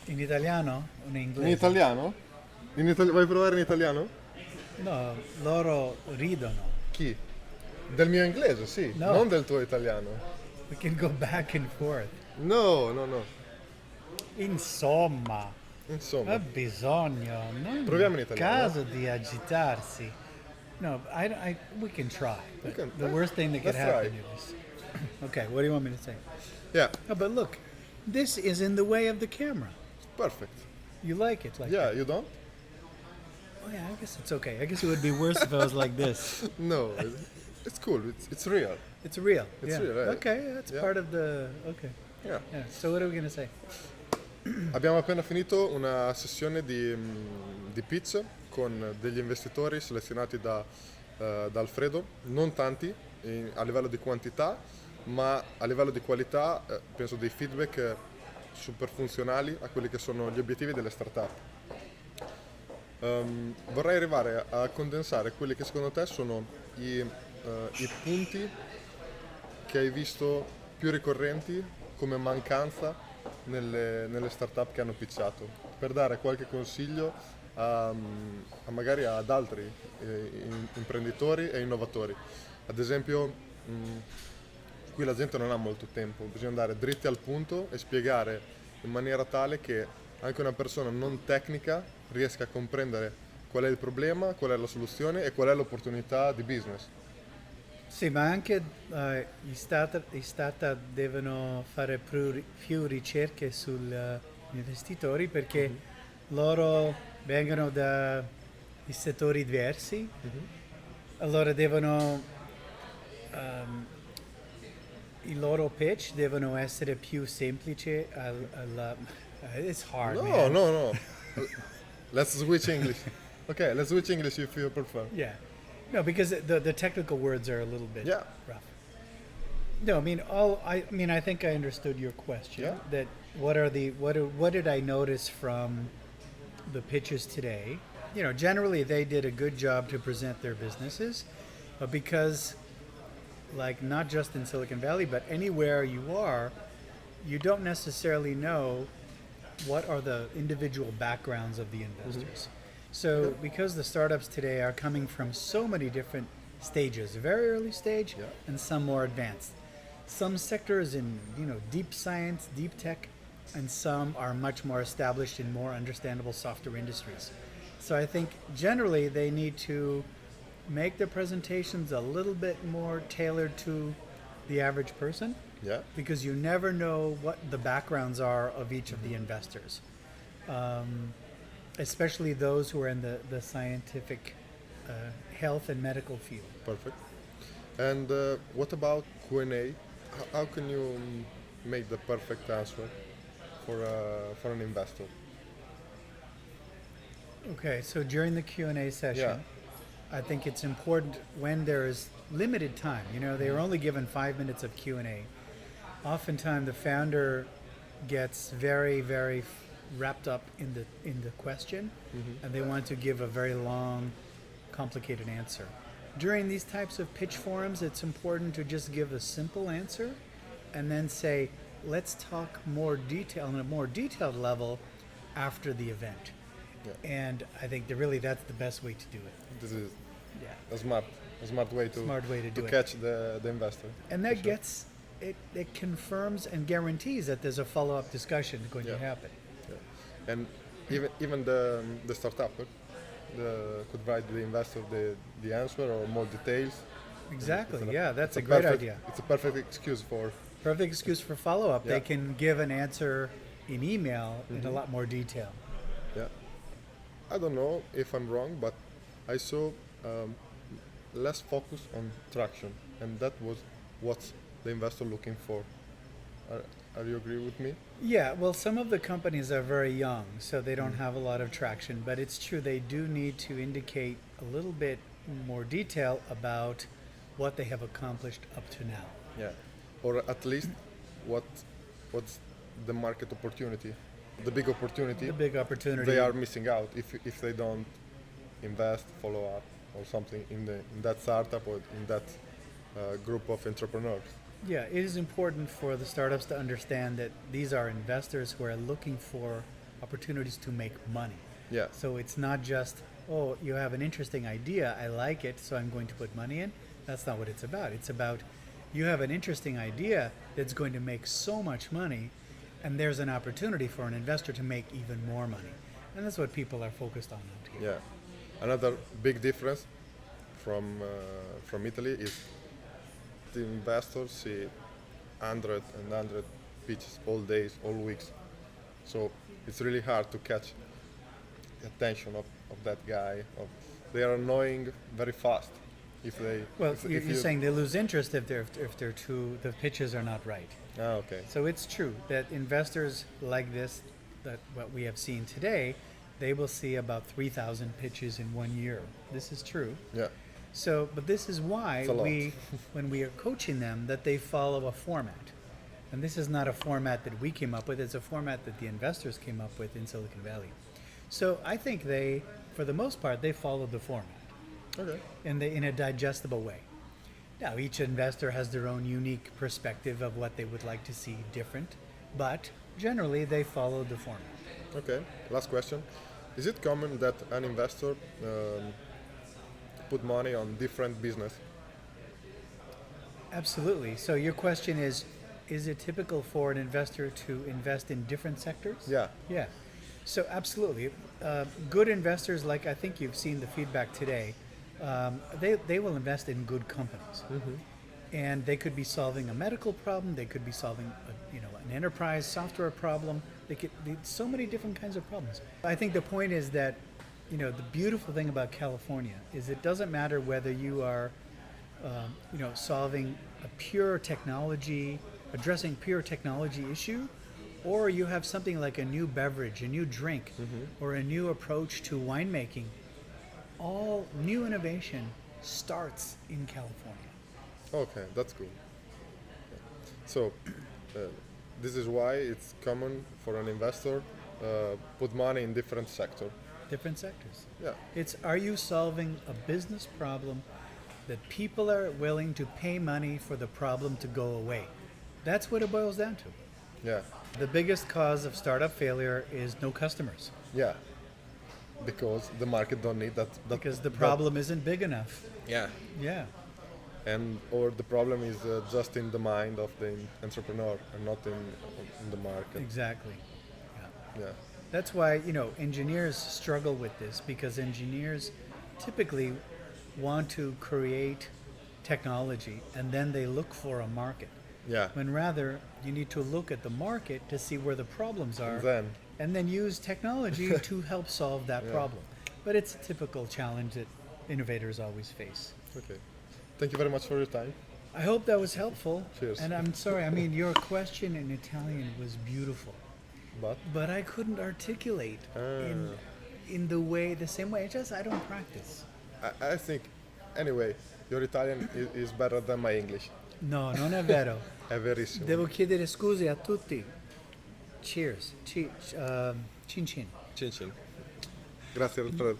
In italiano o in In inglese? italiano? Vuoi provare in italiano? No, loro ridono. Chi? Del mio inglese, sì, No, non del tuo italiano. we can go back and forth. No, no, no. Insomma, ha Insomma, bisogno, non è il proviamo in italiano, caso di agitarsi. No, we can try, We but can, the worst thing that could let's try. happen is. Okay, what do you want me to say? Yeah, Oh, but look, this is in the way of the camera. perfect. You like it like Yeah, that? you don't? Oh yeah, I guess it's okay. I guess it would be worse if I was like this. No, it's cool. It's real. It's real. It's Yeah. real. Okay, that's Yeah. part of the. Okay. Yeah. Yeah. So what are we gonna say? Abbiamo appena finito una sessione di pitch con degli investitori selezionati da Alfredo, non tanti a livello di quantità, ma a livello di qualità penso dei feedback super funzionali a quelli che sono gli obiettivi delle startup. Vorrei arrivare a condensare quelli che secondo te sono i punti che hai visto più ricorrenti come mancanza nelle startup che hanno pitchato, per dare qualche consiglio a magari ad altri imprenditori e innovatori. Ad esempio, qui la gente non ha molto tempo, bisogna andare dritti al punto e spiegare in maniera tale che anche una persona non tecnica riesca a comprendere qual è il problema, qual è la soluzione e qual è l'opportunità di business. Sì, ma anche gli start-up devono fare più ricerche sugli investitori perché loro vengono da settori diversi, allora devono i loro pitch devono essere più semplici it's hard, No, man. no, no. Let's switch English. Okay, let's switch English if you prefer. Yeah. No, because the technical words are a little bit Yeah. rough. No, I mean I think I understood your question. Yeah. That what did I notice from the pitches today? You know, generally they did a good job to present their businesses, but because like not just in Silicon Valley, but anywhere you are, you don't necessarily know what are the individual backgrounds of the investors. So because the startups today are coming from so many different stages, very early stage Yeah. and some more advanced. Some sectors in, deep science, deep tech, and some are much more established in more understandable software industries. So I think generally they need to make their presentations a little bit more tailored to the average person Yeah. because you never know what the backgrounds are of each of the investors, especially those who are in the scientific health and medical field. Perfect. And what about Q&A? How can you make the perfect answer for an investor? Okay, so during the Q&A session, Yeah. I think it's important when there is limited time. They are only given 5 minutes of Q&A. Oftentimes, the founder gets very, very wrapped up in the question, and they want to give a very long, complicated answer. During these types of pitch forums, it's important to just give a simple answer, and then say, "Let's talk more detail on a more detailed level after the event." Yeah. And I think that's the best way to do it. This is Yeah. a smart way to Smart way to do it. catch the investor. And For that sure. gets it confirms and guarantees that there's a follow-up discussion going to Yeah. happen. Yeah. And even the startup could write the investor the answer or more details. Exactly. It's Yeah, that's it's a great perfect- idea. It's a perfect excuse for Perfect excuse for follow-up. They Yeah. can give an answer in email in a lot more detail. yeah. I don't know if I'm wrong, but I saw less focus on traction, and that was what the investor looking for. Are you agree with me? Yeah, well, some of the companies are very young, so they don't have a lot of traction, but it's true they do need to indicate a little bit more detail about what they have accomplished up to now. Yeah. Or at least what's the market opportunity, the big opportunity The big opportunity. they are missing out if they don't invest, follow up, or something in that startup or in that group of entrepreneurs. Yeah, it is important for the startups to understand that these are investors who are looking for opportunities to make money. Yeah. So it's not just, oh, you have an interesting idea, I like it, so I'm going to put money in. That's not what it's about. It's about you have an interesting idea that's going to make so much money, and there's an opportunity for an investor to make even more money. And that's what people are focused on out here. Yeah. Another big difference from Italy is the investors see 100 and 100 pitches all days, all weeks. So it's really hard to catch the attention of that guy. They are annoying very fast. If they Well, if you're you- saying they lose interest if the pitches are not right. Ah, okay. So it's true that investors like this, that what we have seen today, they will see about 3,000 pitches in 1 year. This is true. Yeah. So, but this is why It's a lot. when we are coaching them, that they follow a format. And this is not a format that we came up with, it's a format that the investors came up with in Silicon Valley. So I think they, for the most part, they followed the format Okay. in a digestible way. Now, each investor has their own unique perspective of what they would like to see different, but generally they followed the format. Okay. Last question. Is it common that an investor put money on different business? Absolutely. So your question is it typical for an investor to invest in different sectors? Yeah. Yeah. So absolutely. Good investors, like I think you've seen the feedback today, they will invest in good companies. And they could be solving a medical problem, they could be solving an enterprise software problem. They could be so many different kinds of problems. I think the point is that the beautiful thing about California is it doesn't matter whether you are solving a pure technology, addressing pure technology issue, or you have something like a new beverage, a new drink, or a new approach to winemaking. All new innovation starts in California. Okay, that's cool. So, this is why it's common for an investor put money in different sector. Different sectors. Yeah. It's, are you solving a business problem that people are willing to pay money for the problem to go away? That's what it boils down to. Yeah. The biggest cause of startup failure is no customers, Yeah. Because the market don't need that. because the problem isn't big enough. Yeah. Yeah. And or the problem is just in the mind of the entrepreneur and not in the market. Exactly. Yeah. Yeah. That's why, engineers struggle with this, because engineers typically want to create technology and then they look for a market. Yeah. When rather you need to look at the market to see where the problems are, And then and then use technology to help solve that Yeah. problem. But it's a typical challenge that innovators always face. okay. Thank you very much for your time. I hope that was helpful. Cheers. And I'm sorry, your question in Italian was beautiful, But I couldn't articulate in the same way. It's just I don't practice. I think anyway your Italian is better than my English. No, non è vero. È verissimo. Devo chiedere scusi a tutti. Cheers. Cin cin. Cin cin. Grazie Alfredo.